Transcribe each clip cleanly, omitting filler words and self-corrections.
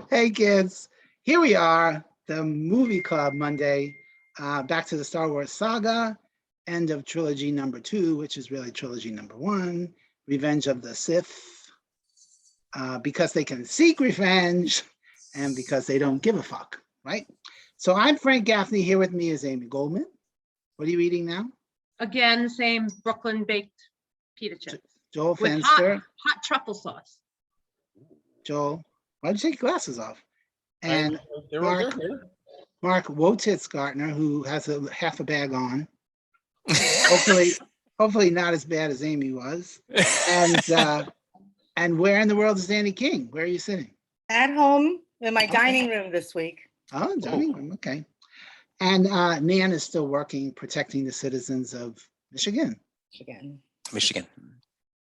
Hey kids, here we are, the movie club Monday, back to the Star Wars saga, end of trilogy number 2, which is really trilogy number 1, Revenge of the Sith, because they can seek revenge and because they don't give a fuck, right? So I'm Frank Gaffney. Here with me is Amy Goldman. What are you eating now? Again, same Brooklyn baked pita chips. Joel with Fenster. hot truffle sauce. Joel, why'd you take your glasses off? And Mark Wotitzgartner, who has half a bag on. hopefully not as bad as Amy was. And where in the world is Danny King? Where are you sitting? At home in my dining room this week. Oh, dining room. Okay. And Nan is still working, protecting the citizens of Michigan. Michigan.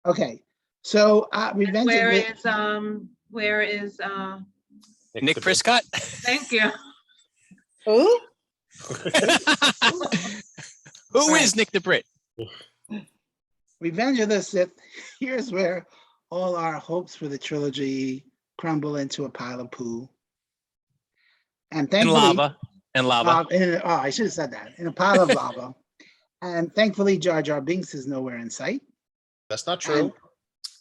Okay. So Revenge Where is Nick Prescott? Thank you. Who? Who is Nick the Brit? Revenge of the Sith. Here's where all our hopes for the trilogy crumble into a pile of poo. And thankfully, lava. I should have said that. In a pile of lava. And thankfully, Jar Jar Binks is nowhere in sight. That's not true.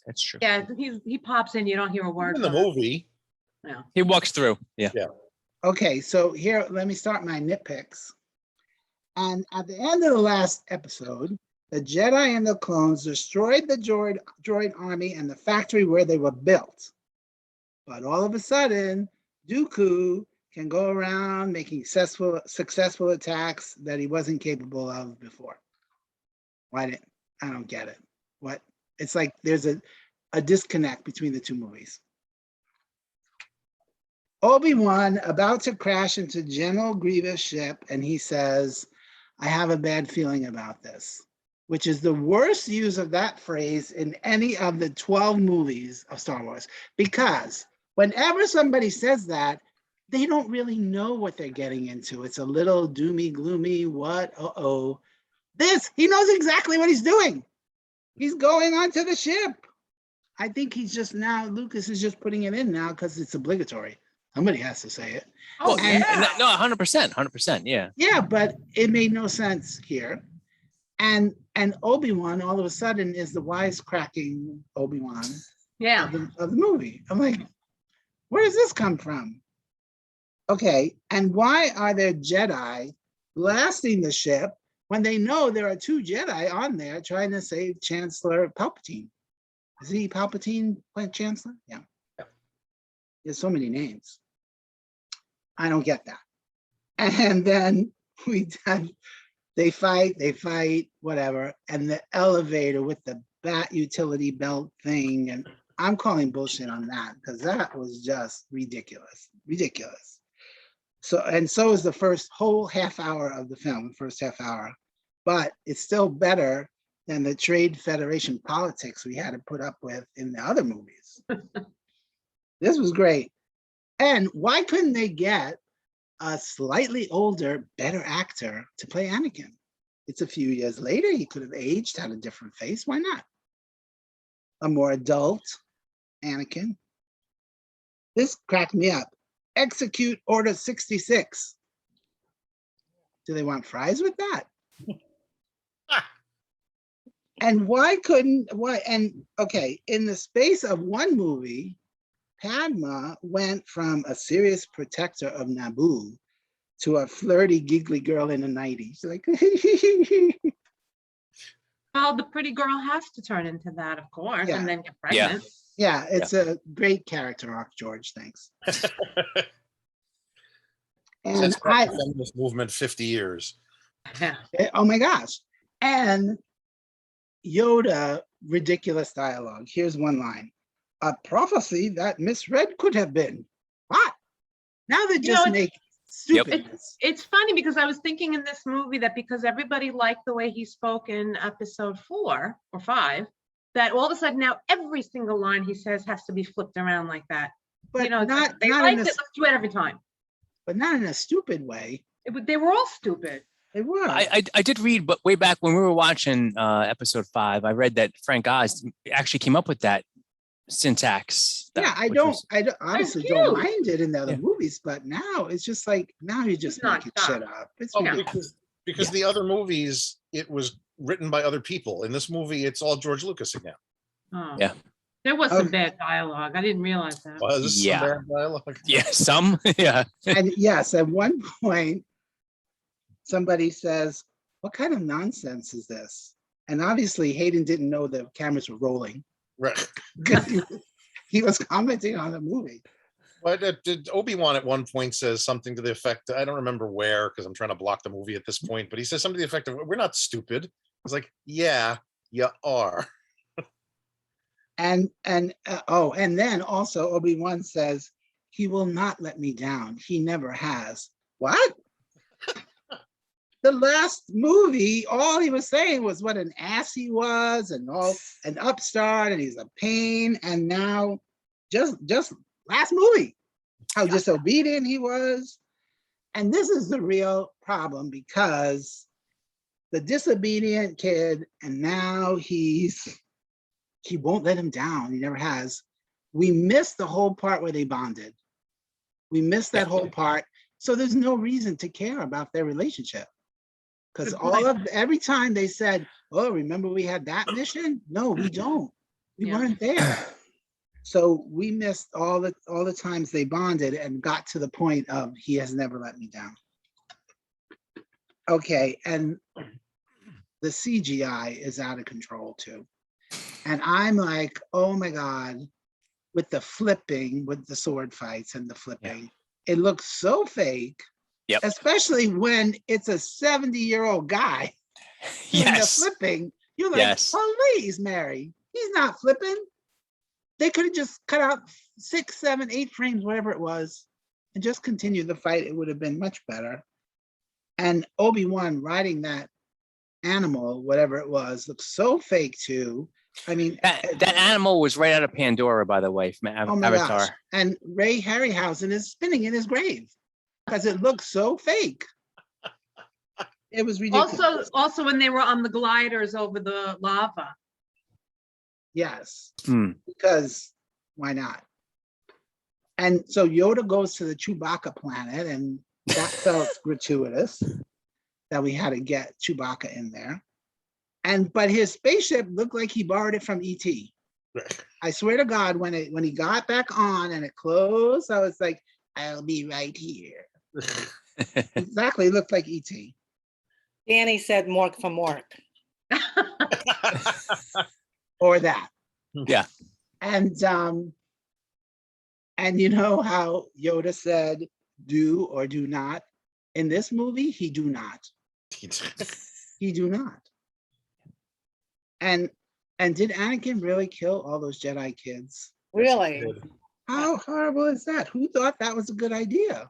That's true. Yeah, he pops in. You don't hear a word In the movie. Yeah. He walks through. Yeah. Okay, so here, let me start my nitpicks. And at the end of the last episode, the Jedi and the clones destroyed the droid army and the factory where they were built. But all of a sudden, Dooku can go around making successful attacks that he wasn't capable of before. I don't get it. What? It's like there's a disconnect between the two movies. Obi-Wan about to crash into General Grievous' ship, and he says, I have a bad feeling about this, which is the worst use of that phrase in any of the 12 movies of Star Wars. Because whenever somebody says that, they don't really know what they're getting into. It's a little doomy, gloomy, what? Uh-oh. He knows exactly what he's doing. He's going onto the ship. I think Lucas is just putting it in now because it's obligatory. Somebody has to say it. Oh, yeah. No, 100%. Yeah. Yeah, but it made no sense here. And Obi-Wan all of a sudden is the wisecracking Obi-Wan of the movie. I'm like, where does this come from? Okay, and why are there Jedi blasting the ship when they know there are 2 Jedi on there trying to save Chancellor Palpatine? Is he Palpatine Chancellor? Yeah. There's so many names. I don't get that. And then they fight, whatever. And the elevator with the bat utility belt thing. And I'm calling bullshit on that because that was just ridiculous. So is the first whole half hour of the film, the first half hour. But it's still better than the Trade Federation politics we had to put up with in the other movies. This was great. And why couldn't they get a slightly older, better actor to play Anakin? It's a few years later. He could have aged, had a different face. Why not? A more adult Anakin. This cracked me up. Execute Order 66. Do they want fries with that? And in the space of one movie, Padma went from a serious protector of Naboo to a flirty, giggly girl in the 90s. She's like, well, the pretty girl has to turn into that, of course, and then get pregnant. Yeah, it's a great character arc, George. Thanks. And this movement 50 years. Oh my gosh. And Yoda, ridiculous dialogue. Here's one line. A prophecy that misread could have been. What? Now they just make stupid. It's funny because I was thinking in this movie that because everybody liked the way he spoke in episode 4 or 5, that all of a sudden now every single line he says has to be flipped around like that. But they liked it, let's do it every time. But not in a stupid way. They were all stupid. They were. I did read, but way back when we were watching episode 5, I read that Frank Oz actually came up with that syntax. Yeah, I which don't, was- honestly cute. don't mind it in the other Yeah. movies, but now it's just like, now you're just not making tough. shit up. It's Oh, Yeah. ridiculous. because the other movies, it was written by other people. In this movie, it's all George Lucas again. Oh. Yeah. There was some Okay. bad dialogue. I didn't realize that. Well, this is some Yeah. bad dialogue. Yeah, some. Yeah. And yes, at one point, somebody says, what kind of nonsense is this? And obviously Hayden didn't know the cameras were rolling. Right. He was commenting on the movie. But did Obi-Wan at one point says something to the effect, I don't remember where, because I'm trying to block the movie at this point, but he says something to the effect of, we're not stupid. I was like, yeah, you are. And then also Obi-Wan says, he will not let me down. He never has. What? The last movie, all he was saying was what an ass he was and all an upstart and he's a pain. And now just last movie, how disobedient he was. And this is the real problem because the disobedient kid, and now he won't let him down. He never has. We missed the whole part where they bonded. We missed that whole part. So there's no reason to care about their relationship. Because every time they said, oh, remember we had that mission? No, we don't. We weren't there. So we missed all the times they bonded and got to the point of he has never let me down. Okay, and the CGI is out of control too. And I'm like, oh my God, with the flipping, with the sword fights and the flipping, it looks so fake. Yep. Especially when it's a 70-year-old guy doing the flipping. You're like, please, Mary, he's not flipping. They could have just cut out 6, 7, 8 frames, whatever it was, and just continued the fight. It would have been much better. And Obi-Wan riding that animal, whatever it was, looks so fake too. I mean, that animal was right out of Pandora, by the way, from oh my Avatar. gosh. And Ray Harryhausen is spinning in his grave because it looks so fake. It was ridiculous. Also when they were on the gliders over the lava. Yes, because why not? And so Yoda goes to the Chewbacca planet, and that felt gratuitous that we had to get Chewbacca in there. But his spaceship looked like he borrowed it from E.T. I swear to God, when he got back on and it closed, I was like, I'll be right here. Exactly, it looked like E.T. Danny said Mork for Mork. Or that. Yeah. And you know how Yoda said, do or do not? In this movie, he do not. He do not. And did Anakin really kill all those Jedi kids? Really? How horrible is that? Who thought that was a good idea?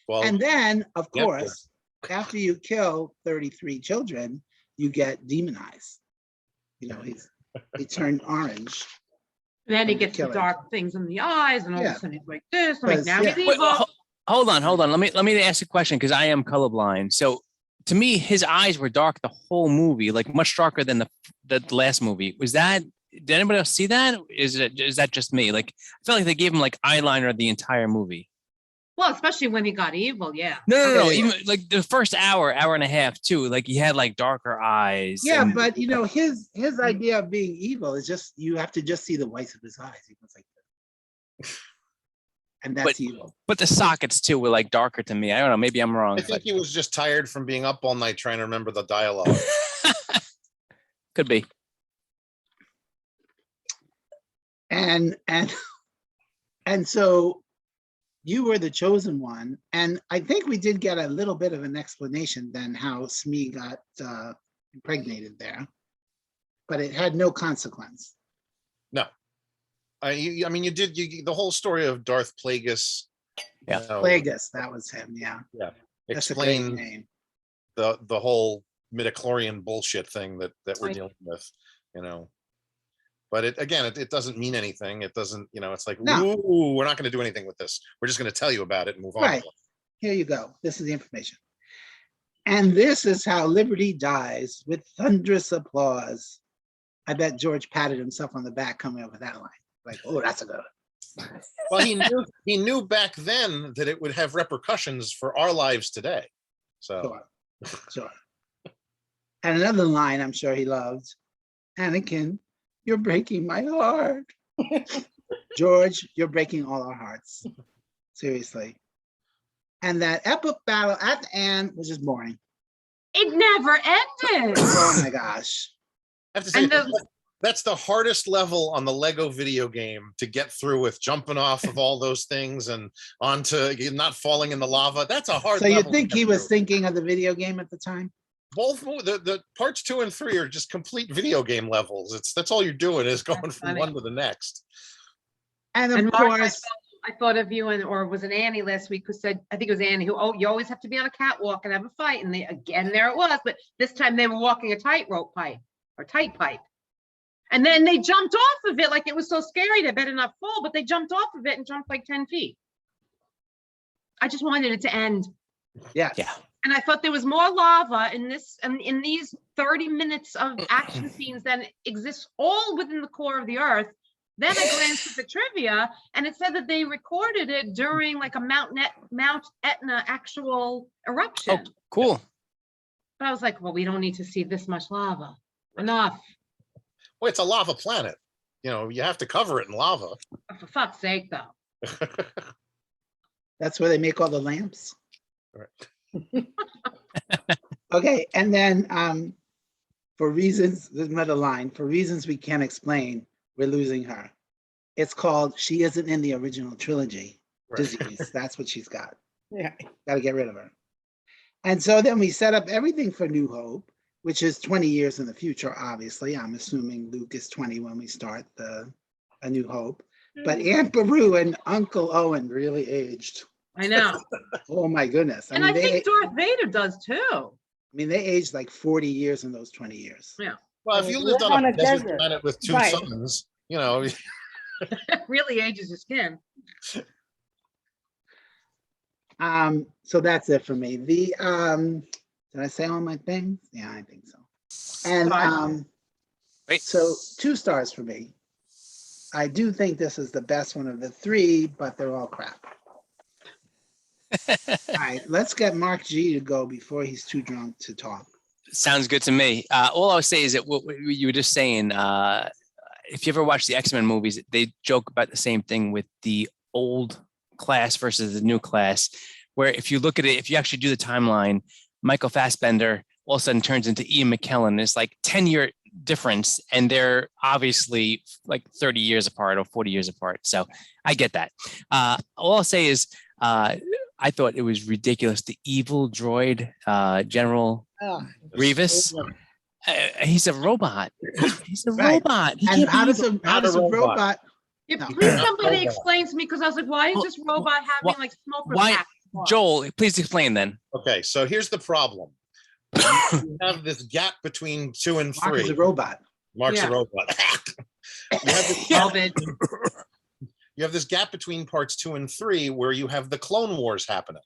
Well, And then, of Yep. course, after you kill 33 children, you get demonized. You know, he turned orange. And then he From gets the killing. dark things in the eyes, and all of Yeah. a sudden he's like this. I'm like, Because, now yeah. he's Wait, evil. hold on. Let me ask a question because I am colorblind. So to me, his eyes were dark the whole movie, like much darker than the last movie. Was that? Did anybody else see that? Is that just me? Like I felt like they gave him like eyeliner the entire movie. Well, especially when he got evil, yeah. No. Okay. Even like the first hour and a half too. Like he had like darker eyes. Yeah, and- but you know, his idea of being evil is just you have to just see the whites of his eyes. He was like this. And that's evil. But the sockets too were like darker to me. I don't know. Maybe I'm wrong. I think he was just tired from being up all night trying to remember the dialogue. Could be. And so you were the chosen one. And I think we did get a little bit of an explanation then how Smee got impregnated there, but it had no consequence. No. I mean, you the whole story of Darth Plagueis. Yeah. Plagueis, that was him. Yeah. That's a great Explain name. the whole midichlorian bullshit thing that we're Right. dealing with, you know. But it doesn't mean anything. It doesn't, you know, it's like, No. ooh, we're not going to do anything with this. We're just going to tell you about it and move on. Right. Here you go. This is the information. And this is how liberty dies, with thunderous applause. I bet George patted himself on the back coming up with that line. Like, oh, that's a good one. Well, he knew back then that it would have repercussions for our lives today. So Sure. And another line I'm sure he loved, Anakin, you're breaking my heart. George, you're breaking all our hearts. Seriously. And that epic battle at the end was just boring. It never ended. Oh my gosh. I have to say, And that's the hardest level on the Lego video game to get through with, jumping off of all those things and onto not falling in the lava. That's a hard So you level to think get he was through. thinking of the video game at the time? Both the parts 2 and 3 are just complete video game levels. That's all you're doing is going from funny. one to the next. And of And Mark, course, I thought of you, or was it Annie last week who said, I think it was Annie, who, oh, you always have to be on a catwalk and have a fight. And again, there it was. But this time they were walking a tightrope pipe or tight pipe. And then they jumped off of it like it was so scary. They better not fall, but they jumped off of it and jumped like 10 feet. I just wanted it to end. yes. Yeah. And I thought there was more lava in this, and in these 30 minutes of action scenes than exists all within the core of the earth. Then I glanced at the trivia and it said that they recorded it during like a Mount Etna actual eruption. Oh, cool. But I was like, well, we don't need to see this much lava. Enough. Well, it's a lava planet. You have to cover it in lava. For fuck's sake, though. That's where they make all the lamps. Right. Okay, and then for reasons, there's another line, for reasons we can't explain, we're losing her. It's called She Isn't in the Original Trilogy disease. That's what she's got. Yeah. Got to get rid of her. And so then we set up everything for New Hope, which is 20 years in the future, obviously. I'm assuming Luke is 20 when we start A New Hope. But Aunt Beru and Uncle Owen really aged. I know. Oh my goodness. And I think Darth Vader does too. They aged like 40 years in those 20 years. Yeah. Well, if you lived on a desert planet with two suns, Really ages your skin. So that's it for me. Did I say all my things? Yeah, I think so. And so 2 stars for me. I do think this is the best one of the 3, but they're all crap. All right, let's get Mark G to go before he's too drunk to talk. Sounds good to me. All I'll say is that what you were just saying, if you ever watch the X-Men movies, they joke about the same thing with the old class versus the new class, where if you look at it, if you actually do the timeline, Michael Fassbender all of a sudden turns into Ian McKellen. It's like 10-year difference, and they're obviously like 30 years apart or 40 years apart. So I get that. All I'll say is I thought it was ridiculous. The evil droid, General Grievous, he's a robot. He's a robot. He And can't be how does a robot? Yeah, No. please somebody explain to me, because I was like, why is this robot having like smoke? Why, Joel? Please explain then. Okay, so here's the problem. You have this gap between 2 and 3. Mark is a robot. Mark's Yeah. a robot. You have this gap between parts 2 and 3 where you have the Clone Wars happening.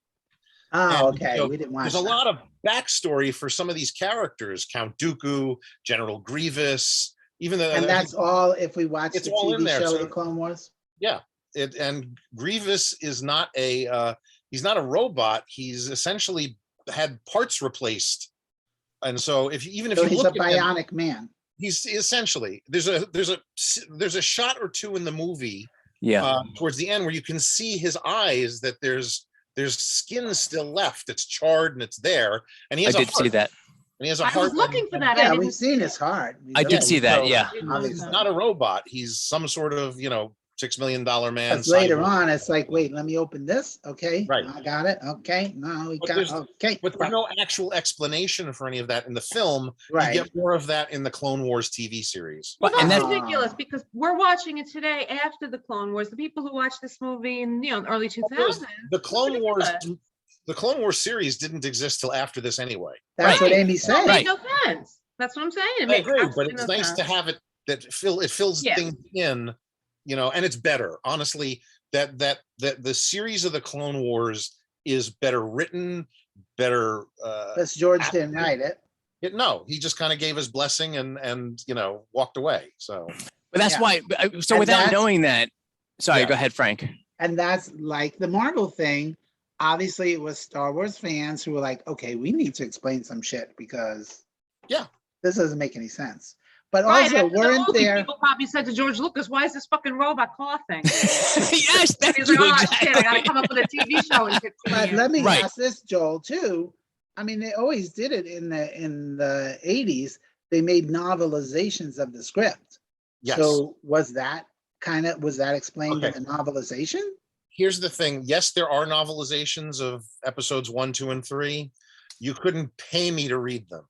Oh, And, okay. We didn't watch There's a lot of backstory for some of these characters: Count Dooku, General Grievous, even though. And that's all if we watch It's the all in TV there, show, so- The Clone Wars? Yeah, and Grievous is not he's not a robot. He's essentially had parts replaced, and so even if So you he's a look at him, bionic man. he's essentially there's a shot or two in the movie Yeah. towards the end where you can see his eyes, that there's skin still left. It's charred and it's there, and he I has did a see heart, that. and he has a I heart. was looking for that. Yeah, I we've didn't seen his heart. I did see that. Yeah. Obviously. He's not a robot. He's some sort of $6 million man. Because later cyborg. on, it's like, wait, let me open this. Okay, Right. I got it. Okay, no, we But got there's- okay. But there's no actual explanation for any of that in the film. Right. You get more of that in the Clone Wars TV series. Well, And that's that's- ridiculous, because we're watching it today after the Clone Wars. The people who watched this movie in early 2000s. The Clone Wars, ridiculous. the Clone Wars series didn't exist till after this anyway. That's what Right. Amy It said. made no sense. That's what I'm saying. It I makes agree, but absolutely it's no nice sense. to have it it fills Yeah. things in, and it's better. Honestly, that the series of the Clone Wars is better written, better. Because George didn't write it. No, he just kind of gave his blessing and walked away. So But that's Yeah. why, so And without that's- knowing that, sorry, Yeah. go ahead, Frank. And that's like the Marvel thing. Obviously, it was Star Wars fans who were like, okay, we need to explain some shit because Yeah. this doesn't make any sense. But Right, also, after the weren't movie, there? people probably said to George Lucas, "Why is this fucking robot coughing?" Yes, thank He's you, like, "Oh shit, I gotta exactly. come up with a TV show in 15 But years." let me Right. ask this, Joel, too. I mean, they always did it in the 80s. They made novelizations of the script. Yes. So was that explained in Okay. the novelization? Here's the thing. Yes, there are novelizations of episodes 1, 2, and 3. You couldn't pay me to read them.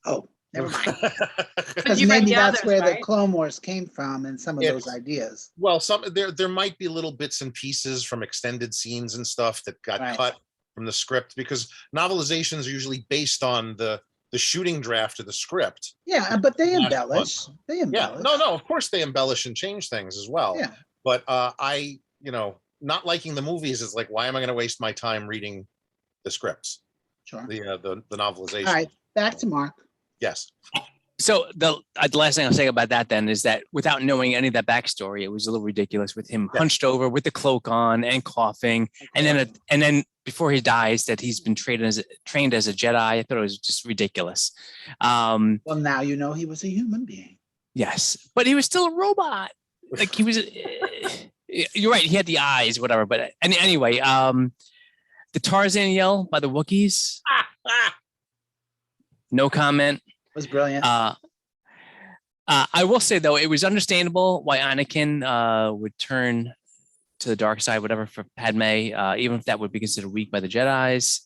Oh, never mind. But Because you read maybe the that's others, where the right? Clone Wars came from and some of those It's- ideas. Well, there might be little bits and pieces from extended scenes and stuff that got Right. cut from the script, because novelizations are usually based on the shooting draft of the script. Yeah, but they Last embellish. They Yeah, embellish. no, of course they embellish and change things as well. Yeah. But not liking the movies is like, why am I going to waste my time reading the scripts, Sure. the novelization? All right, back to Mark. Yes. So the last thing I'll say about that then is that without knowing any of that backstory, it was a little ridiculous with him Yeah. hunched over with the cloak on and coughing, and then before he dies, that he's been trained as a Jedi. I thought it was just ridiculous. Well, now you know he was a human being. Yes, but he was still a robot. Like he was. You're right. He had the eyes, whatever. But anyway, the Tarzan yell by the Wookiees. No comment. It was brilliant. I will say though, it was understandable why Anakin would turn to the dark side, whatever, for Padme, even if that would be considered weak by the Jedis.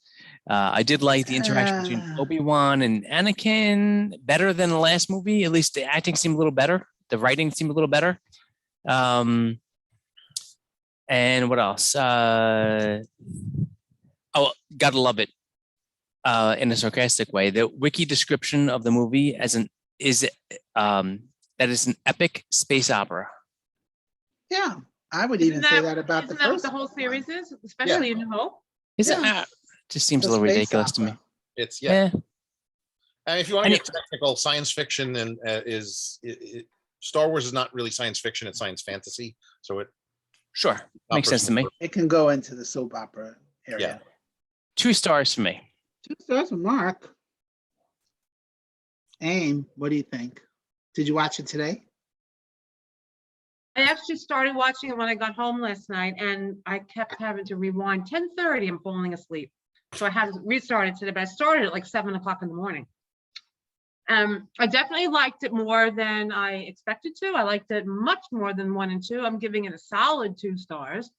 I did like the interaction between Obi-Wan and Anakin better than the last movie. At least the acting seemed a little better. The writing seemed a little better. And what else? Gotta love it. In a sarcastic way, the wiki description of the movie is that is an epic space opera. Yeah, I would even say that about the Isn't that what first the whole one. series is? Especially in New Hope. Is Yeah. it? Just seems The a little space ridiculous to me. opera. It's Yeah. And if you want to And get technical, science fiction and Star Wars is not really science fiction; it's science fantasy. So it Sure. Makes sense to me. It can go into the soap opera area. 2 stars for me. 2 stars from Mark. Aim, what do you think? Did you watch it today? I actually started watching it when I got home last night, and I kept having to rewind. 10:30, I'm falling asleep, so I had to restart it today. But I started at like 7 o'clock in the morning. I definitely liked it more than I expected to. I liked it much more than 1 and 2. I'm giving it a solid 2 stars.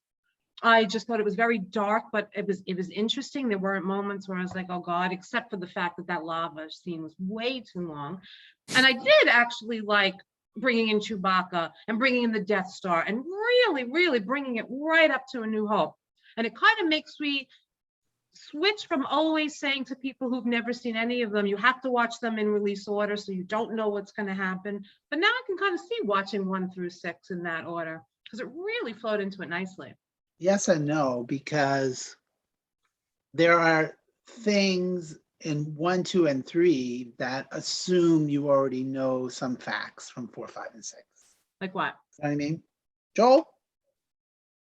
I just thought it was very dark, but it was interesting. There weren't moments where I was like, oh God, except for the fact that lava scene was way too long. And I did actually like bringing in Chewbacca and bringing in the Death Star and really, really bringing it right up to A New Hope. And it kind of makes me switch from always saying to people who've never seen any of them, you have to watch them in release order so you don't know what's going to happen. But now I can kind of see watching 1 through 6 in that order because it really flowed into it nicely. Yes and no, because there are things in 1, 2, and 3 that assume you already know some facts from 4, 5, and 6. Like what? You know what I mean? Joel?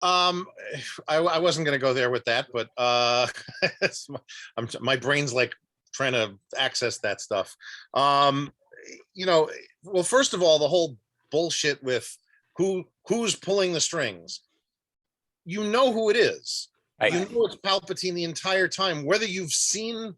I wasn't going to go there with that, but my brain's like trying to access that stuff. Well, first of all, the whole bullshit with who's pulling the strings. You know who it is. Right. You know it's Palpatine the entire time, whether you've seen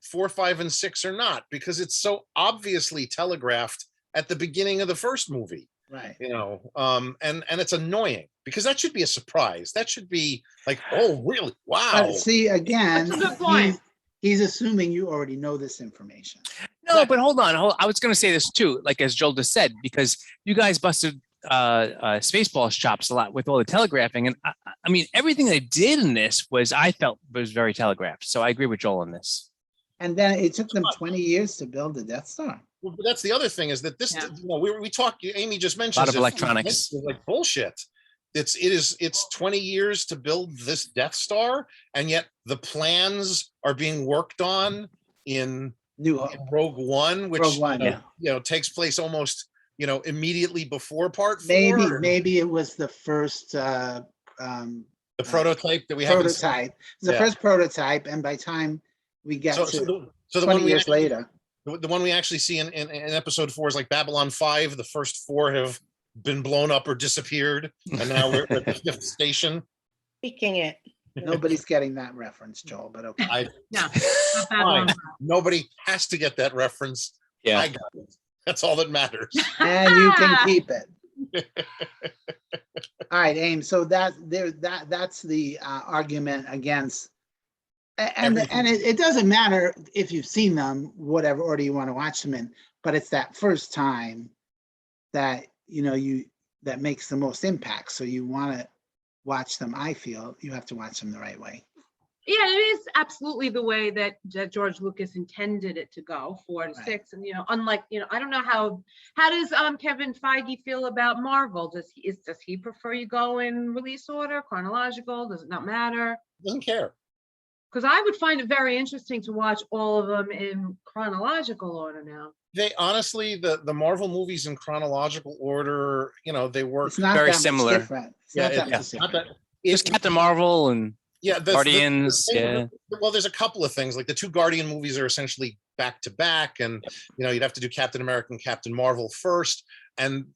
4, 5, and 6 or not, because it's so obviously telegraphed at the beginning of the first movie. Right. And it's annoying because that should be a surprise. That should be like, oh, really? Wow. But see, again, That's a good point. he's assuming you already know this information. No, but hold on. I was going to say this too, like as Joel just said, because you guys busted Spaceballs chops a lot with all the telegraphing, and I mean everything they did in this I felt was very telegraphed. So I agree with Joel on this. And then it took them 20 years to build the Death Star. Well, but that's the other thing is that this, Yeah. we talked, Amy just mentioned A lot of electronics. It's like bullshit. It's 20 years to build this Death Star, and yet the plans are being worked on in New Hope. Rogue One, which Rogue One, yeah. takes place almost immediately before part 4? Maybe it was the first The prototype that we haven't seen. prototype. It's the Yeah. first prototype, and by time we get So to the 20 one we years actually, later. the one we actually see in episode 4 is like Babylon 5. The first 4 have been blown up or disappeared, and now we're at the 5th station. Speaking it. Nobody's getting that reference, Joel, but okay. No, not that Fine. long. Nobody has to get that reference. Yeah. I got it. That's all that matters. And you can keep it. All right, Ames. So that's the argument against, and it doesn't matter if you've seen them, whatever order you want to watch them in, but it's that first time that that makes the most impact. So you want to watch them. I feel you have to watch them the right way. Yeah, it is absolutely the way that George Lucas intended it to go, 4 to Right. 6. And, unlike, I don't know how does Kevin Feige feel about Marvel? Does he prefer you go in release order, chronological? Does it not matter? Doesn't care. Because I would find it very interesting to watch all of them in chronological order now. They honestly, the Marvel movies in chronological order, they work. It's not Very that much similar. different. It's Yeah, not that much it's different. not that. Just Captain Marvel and Yeah, Guardians. Well, there's a couple of things. Like the 2 Guardian movies are essentially back to back, and you'd have to do Captain America and Captain Marvel first. And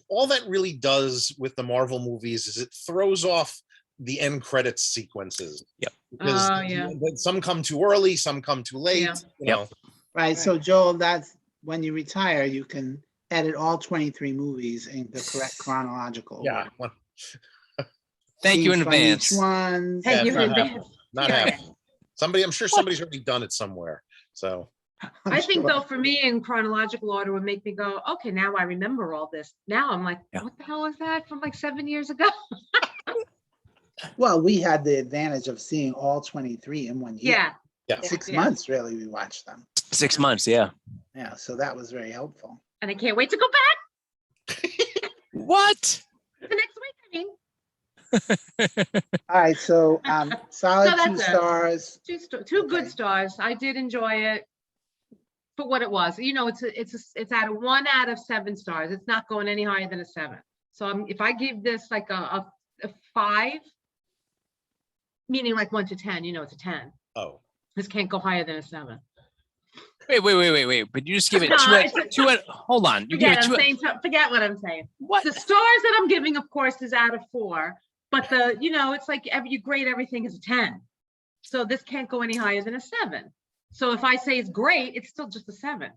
all that really does with the Marvel movies is it throws off the end credits sequences. Yep. Because some come too early, some come too late. Yeah. Right. So Joel, that's when you retire, you can edit all 23 movies in the correct chronological Yeah. order. thank you in Scenes from advance. Each one. Thank you not in happening. advance. Not Yeah. happening. I'm sure somebody's already done it somewhere. So I think sure. though, for me, in chronological order would make me go, okay, now I remember all this. Now I'm like, Yeah. what the hell was that from like 7 years ago? Well, we had the advantage of seeing all 23 in one year. Yeah. 6 Yeah. months, really, we watched them. 6 months. Yeah. Yeah, so that was very helpful. And I can't wait to go back What? the next week. I mean, All right, so solid So that's 2 it. stars. two good Okay. stars. I did enjoy it for what it was. It's at a 1 out of 7 stars. It's not going any higher than a 7. So if I give this like a 5, meaning like 1 to 10, it's a 10. oh. This can't go higher than a 7. Wait. But you just give it No, two. Hold on. You give Forget, it two. forget what I'm saying. What? The stars that I'm giving, of course, is out of 4. But it's like you grade everything as a 10. So this can't go any higher than a 7. So if I say it's great, it's still just a 7.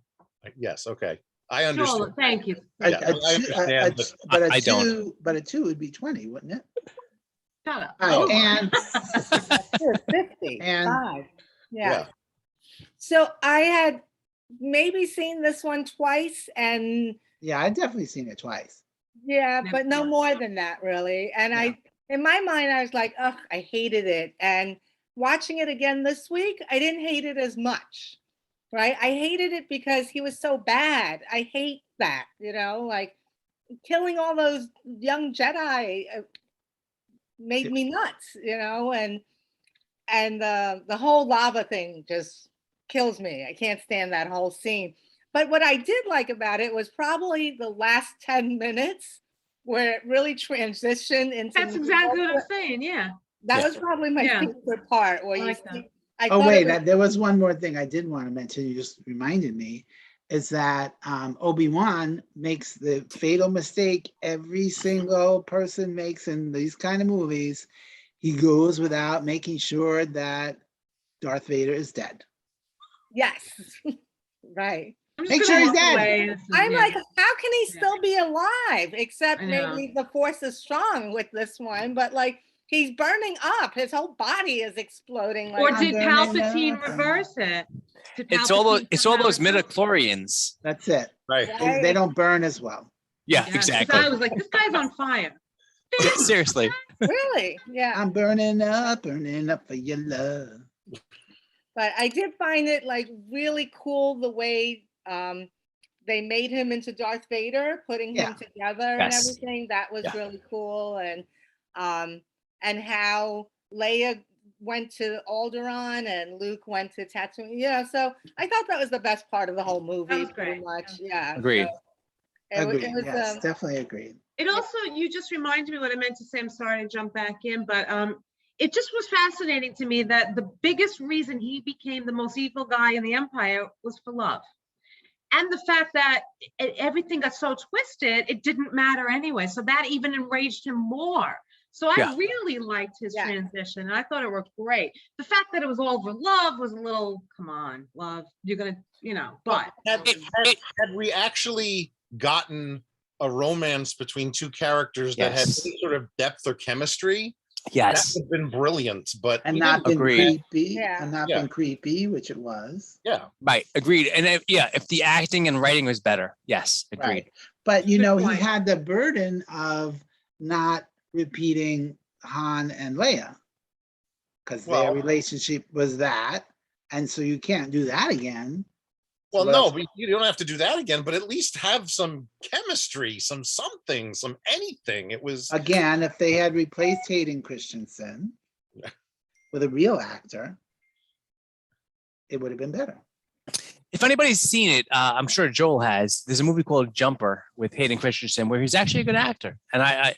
Yes. Okay. I Joel, understand. thank you. A- Yeah, a I two- understand, but a I don't. 2, but a 2 would be 20, wouldn't it? Shut up. All right, and 50. And- 5. Yeah. Yeah. So I had maybe seen this one twice, and yeah, I've definitely seen it twice. yeah, Never but no mind. more than that, really. And Yeah. in my mind, I was like, ugh, I hated it. And watching it again this week, I didn't hate it as much, right? I hated it because he was so bad. I hate that, like killing all those young Jedi made me nuts, and the whole lava thing just kills me. I can't stand that whole scene. But what I did like about it was probably the last 10 minutes where it really transitioned into. That's exactly what I'm saying. Yeah. That Yeah. was probably my Yeah. favorite part. Where I you like that. see, I Oh, thought wait, it was- there was one more thing I did want to mention. You just reminded me, is that Obi-Wan makes the fatal mistake every single person makes in these kind of movies. He goes without making sure that Darth Vader is dead. yes, right. I'm just Make gonna sure he's walk dead. away and I'm yeah. like, how can he still be alive? Except I know. maybe the force is strong with this one, but like he's burning up. His whole body is exploding. Or Like, did I'm burning Palpatine up. reverse it? Did It's all Palpatine it's all somehow those reverse it? midichlorians. That's it. Right. They don't burn as well. Yeah, Yeah, 'cause exactly. I was like, this guy's on fire. Yeah, seriously. really? Yeah. I'm burning up for your love. But I did find it like really cool the way they made him into Darth Vader, putting Yeah. him together and Yes. everything. That was Yeah. really cool. And how Leia went to Alderaan and Luke went to Tatooine. Yeah, so I thought that was the best part of the whole movie, was pretty great. much. Yeah. Agreed. So Agreed. was, Yes, definitely agreed. It also, you just reminded me what I meant to say. I'm sorry to jump back in, but it just was fascinating to me that the biggest reason he became the most evil guy in the Empire was for love. And the fact that everything got so twisted, it didn't matter anyway. So that even enraged him more. So I really liked his transition. And I thought it worked great. The fact that it was all for love was a little, come on, love, you're going to, but. Had we actually gotten a romance between two characters that had any sort of depth or chemistry, that would have been brilliant. But and not been creepy, been creepy, which it was. Yeah, right. Agreed. And if the acting and writing was better, yes, agreed. Right. But he had the burden of not repeating Han and Leia, because their relationship was that, and so you can't do that again. Well, no, but you don't have to do that again, but at least have some chemistry, some anything. It was, again, if they had replaced Hayden Christensen with a real actor, it would have been better. If anybody's seen it, I'm sure Joel has. There's a movie called Jumper with Hayden Christensen where he's actually a good actor, and I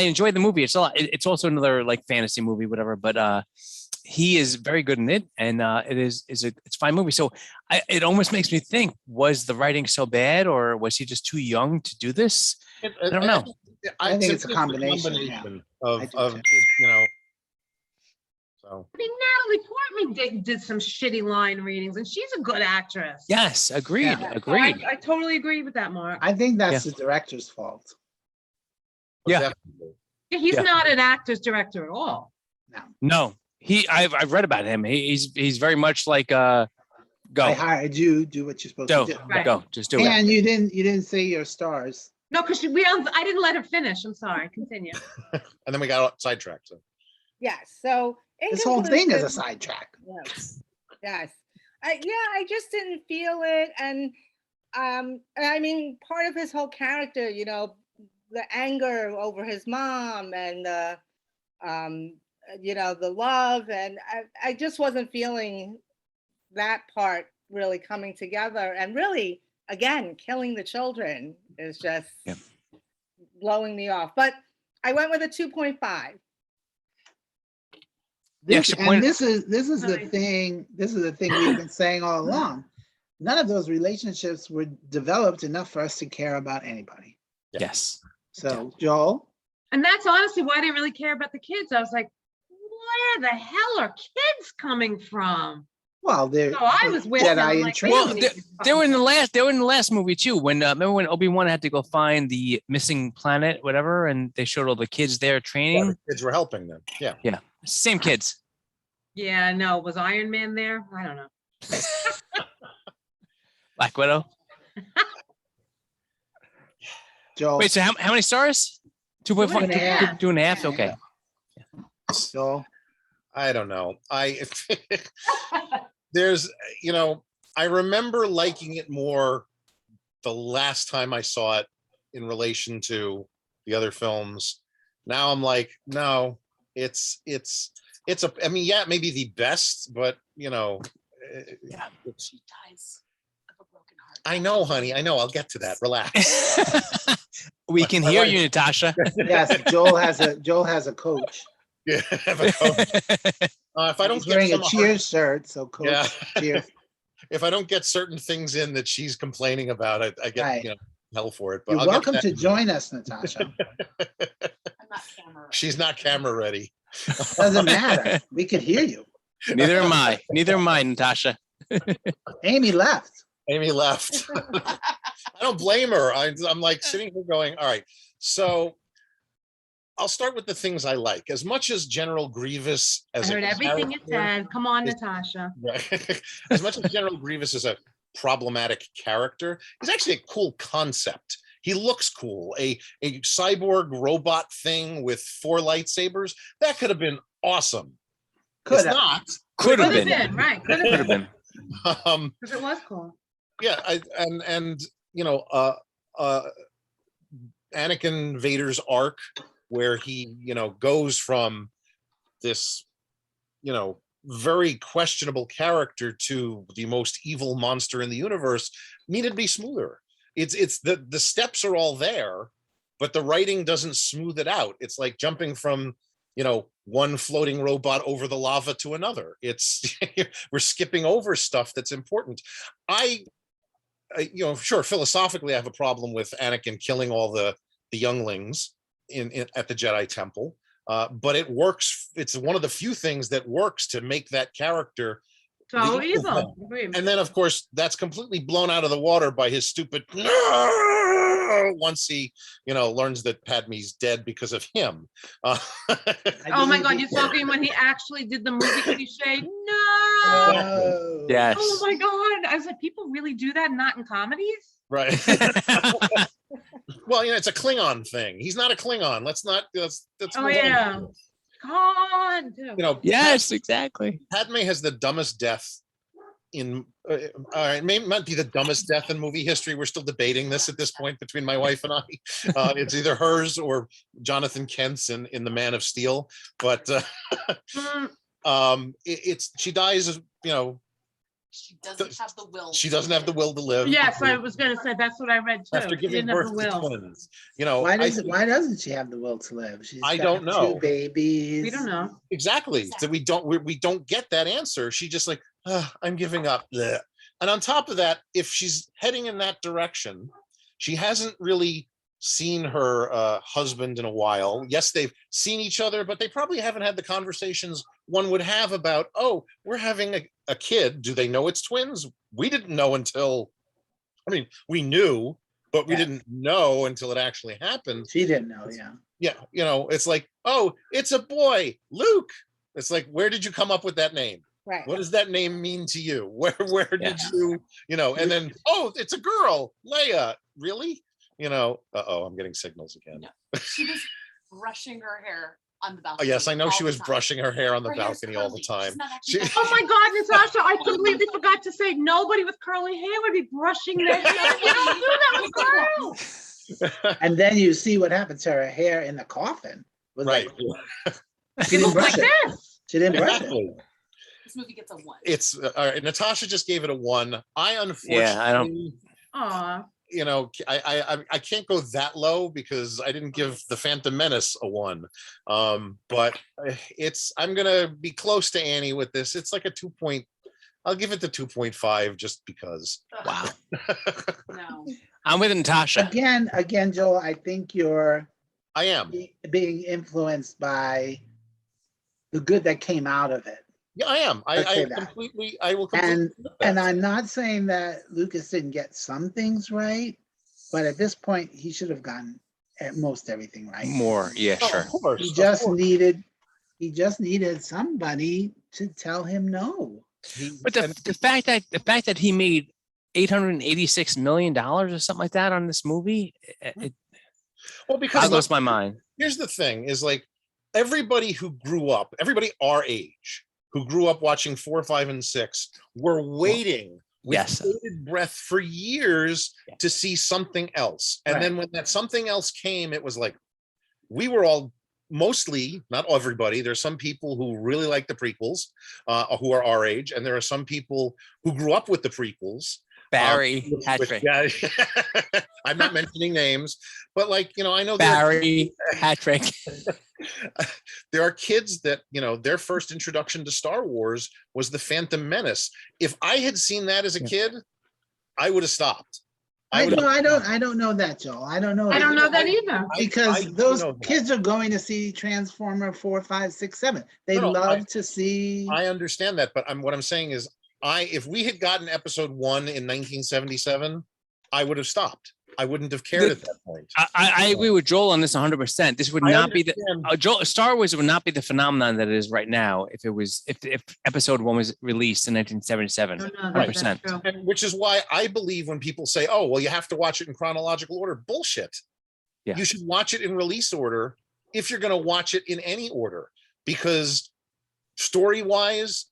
enjoyed the movie. It's also another like fantasy movie, whatever, but he is very good in it, and it's a fine movie. So it almost makes me think: was the writing so bad, or was he just too young to do this? I don't know. I think it's a combination of So I mean, Natalie Portman did some shitty line readings, and she's a good actress. Yes, agreed. Yeah. Agreed. I totally agree with that, Mark. I think that's the director's fault. Yeah. He's not an actor's director at all. No. I've read about him. He's very much like go. I hired you, do what you're supposed to do. Right. Go, just do it. And you didn't say your stars. No, because I didn't let her finish. I'm sorry. Continue. And then we got sidetracked. So. Yes. So this whole thing is a sidetrack. Yes. I just didn't feel it, and I mean, part of his whole character, the anger over his mom, and the love, and I just wasn't feeling that part really coming together, and really, again, killing the children is just blowing me off. But I went with a 2.5. This is the thing. This is the thing we've been saying all along. None of those relationships were developed enough for us to care about anybody. Yes. So, Joel. And that's honestly why I didn't really care about the kids. I was like, where the hell are kids coming from? Well, they're I was with Jedi like, training. Well, they were in the last movie too. When remember when Obi-Wan had to go find the missing planet, whatever, and they showed all the kids there training. Yeah, the kids were helping them. Yeah. Yeah. Same kids. Yeah, no, was Iron Man there? I don't know. Black Widow. Joel. Wait, so how many stars? 2.5. 2.5. 2.5. Okay. Joel. I don't know. There's, I remember liking it more the last time I saw it in relation to the other films. Now I'm like, no, it's I mean, yeah, maybe the best, but it's, I know, honey. I know. I'll get to that. Relax. We can hear you, Natasha. Yes, Joel has a coach. Yeah, I have a coach. If I don't He's get wearing a some Cheers shirt, so coach Cheers. If I don't get certain things in that she's complaining about, I get hell for it. But You're welcome to join us, Natasha. I'm not camera ready. She's not camera ready. Doesn't matter. We could hear you. Neither am I. Neither am I, Natasha. Amy left. I don't blame her. I'm like sitting here going, all right. So I'll start with the things I like. As much as General Grievous, I heard everything you said. Come on, Natasha. As much as General Grievous is a problematic character, he's actually a cool concept. He looks cool. A cyborg robot thing with 4 lightsabers. That could have been awesome. Could have been. Right. Could have been. Because it was cool. Yeah. Anakin Vader's arc, where he, goes from this, very questionable character to the most evil monster in the universe, needed to be smoother. It's the steps are all there, but the writing doesn't smooth it out. It's like jumping from, one floating robot over the lava to another. It's we're skipping over stuff that's important. Sure, philosophically, I have a problem with Anakin killing all the younglings at the Jedi Temple, but it works. It's one of the few things that works to make that character So evil. And then, of course, that's completely blown out of the water by his stupid once he, learns that Padme's dead because of him. Oh my God, you saw him when he actually did the movie cliche? No. Yes. Oh my God. I was like, people really do that, not in comedies? Right. Well, it's a Klingon thing. He's not a Klingon. Let's oh yeah. God. Yes, exactly. Padme has the dumbest death in it might be the dumbest death in movie history. We're still debating this at this point between my wife and I. It's either hers or Jonathan Kent's in The Man of Steel, but she dies, she doesn't have the will. She doesn't have the will to live. Yes, I was going to say that's what I read too. After giving birth to twins, why doesn't she have the will to live? I don't know. 2 babies. We don't know. Exactly. So we don't get that answer. She just like, I'm giving up. Blech. And on top of that, if she's heading in that direction, she hasn't really seen her husband in a while. Yes, they've seen each other, but they probably haven't had the conversations one would have about, we're having a kid. Do they know it's twins? We didn't know until, we knew, but we didn't know until it actually happened. She didn't know, yeah. Yeah, it's like, it's a boy, Luke. It's like, where did you come up with that name? Right. What does that name mean to you? Where did you, and then, it's a girl, Leia. Really? I'm getting signals again. No. She was brushing her hair on the balcony. Oh, yes, I know she was brushing her hair on the balcony all the time. Oh my God, Natasha, I completely forgot to say nobody with curly hair would be brushing their hair. You don't do that with girls. And then you see what happened to her hair in the coffin. Right. She didn't brush it. She didn't brush it. This movie gets a 1. It's all right. Natasha just gave it a 1. I unfortunately, Aw. I can't go that low because I didn't give The Phantom Menace a 1. But I'm gonna be close to Annie with this. It's like a 2 point. I'll give it the 2.5 just because. Wow. No. I'm with Natasha. Again, Joel, I think I am being influenced by the good that came out of it. Yeah, I am. I will completely. And I'm not saying that Lucas didn't get some things right, but at this point he should have gotten most everything right. More, yeah, sure. Of course, he just needed somebody to tell him no. But the fact that he made $886 million or something like that on this movie, it because lost my mind. Here's the thing: is like everybody who grew up, everybody our age, who grew up watching 4, 5, and 6, were waiting with bated breath for years to see something else. And then when that something else came, it was like, we were all mostly, not everybody, there's some people who really like the prequels, who are our age, and there are some people who grew up with the prequels. Barry Patrick. I'm not mentioning names, but I know Barry Patrick. There are kids that, their first introduction to Star Wars was The Phantom Menace. If I had seen that as a kid, I would have stopped. I don't know that, Joel. I don't know. I don't know that either. Because those kids are going to see Transformer 4, 5, 6, 7. They love to see. I understand that, but what I'm saying is, if we had gotten episode 1 in 1977, I would have stopped. I wouldn't have cared at that point. I agree with Joel on this 100%. This would not be the Star Wars would not be the phenomenon that it is right now if episode 1 was released in 1977. 100%. And which is why I believe when people say, "Oh, well, you have to watch it in chronological order," bullshit. Yeah. You should watch it in release order if you're going to watch it in any order, because story-wise,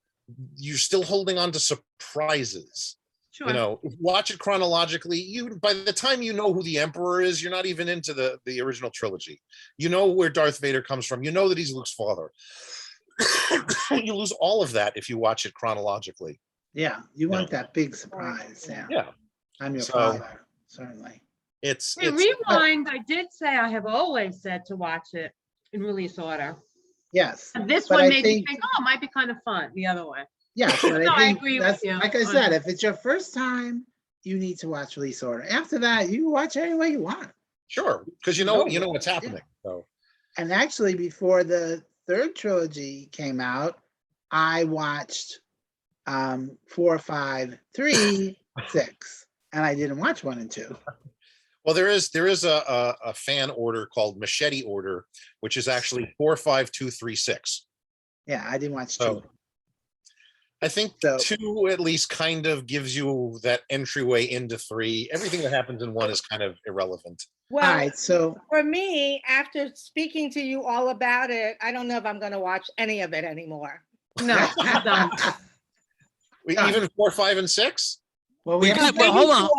you're still holding on to surprises. Sure. Watch it chronologically. By the time you know who the Emperor is, you're not even into the original trilogy. You know where Darth Vader comes from. You know that he's Luke's father. You lose all of that if you watch it chronologically. Yeah, you want that big surprise. Yeah. Yeah. I'm your father. certainly. It's Hey, Rewind, I did say I have always said to watch it in release order. Yes. And this But one I made me think- think, oh, it might be kind of fun the other way. Yes, but No, I I think agree with that's, you. like I said, if it's your first time, you need to watch release order. After that, you watch any way you want. sure, because you know what's happening. So And actually, before the third trilogy came out, I watched 4, 5, 3, 6, and I didn't watch 1 and 2. well, there is a fan order called Machete Order, which is actually 4, 5, 2, 3, 6. Yeah, I didn't watch 2. So I think So- 2 at least kind of gives you that entryway into 3. Everything that happens in 1 is kind of irrelevant. All Well, right, so for me, after speaking to you all about it, I don't know if I'm going to watch any of it anymore. No, I'm done. Even 4, 5, and 6. well, we You have got- well, hold on.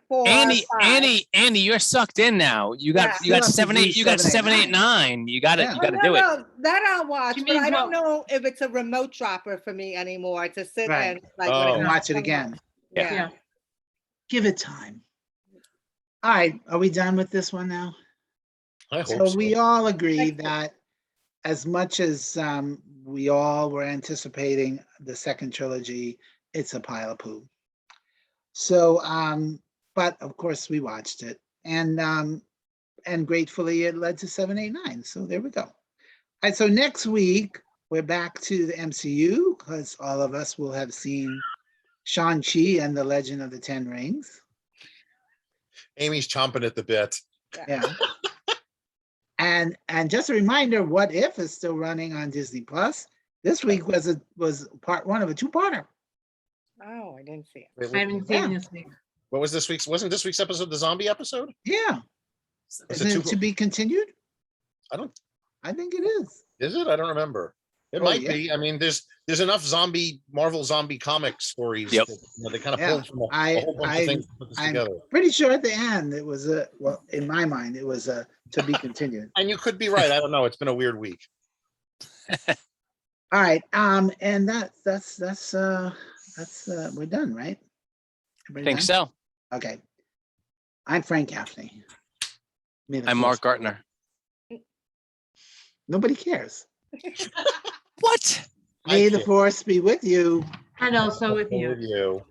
Four, Andy, five. Andy, you're sucked in now. You got Yeah. you got Still have to 7, do 8, you got 7, 8, 7, 8, 9. You got it. Yeah. You got to Oh, do it. no, that I'll watch, You but mean I don't what? know if it's a remote dropper for me anymore to sit Right. and like Oh. when and it watch it comes again. on. Yeah. Yeah. Give it time. All right, are we done with this one now? I hope So so. we all agree Thank you. that as much as we all were anticipating the second trilogy, it's a pile of poo. So, but of course we watched it, and gratefully it led to 7, 8, 9. So there we go. All right, so next week we're back to the MCU because all of us will have seen Shang-Chi and the Legend of the Ten Rings. Amy's chomping at the bit. Yeah. And just a reminder, What If is still running on Disney Plus. This week was part 1 of a 2-parter. Oh, I didn't see it. Wait, I haven't seen Yeah. this week. what was this week's? Wasn't this week's episode the zombie episode? Yeah. Was Is it it to be continued? I don't. I think it is. Is it? I don't remember. It Oh, might yeah. be. I mean, there's enough Marvel zombie comic stories. Yep. That, they kind of Yeah. pulled from a whole bunch of things to put this I'm together. pretty sure at the end it was well, in my mind, it was to be continued. And you could be right. I don't know. It's been a weird week. All right. And that's we're done, right? I Everybody think done? so. Okay. I'm Frank Gaffney. May the I'm force Mark be- Gartner. Nobody cares. What? May I the care. force be with you. And also with you. With you.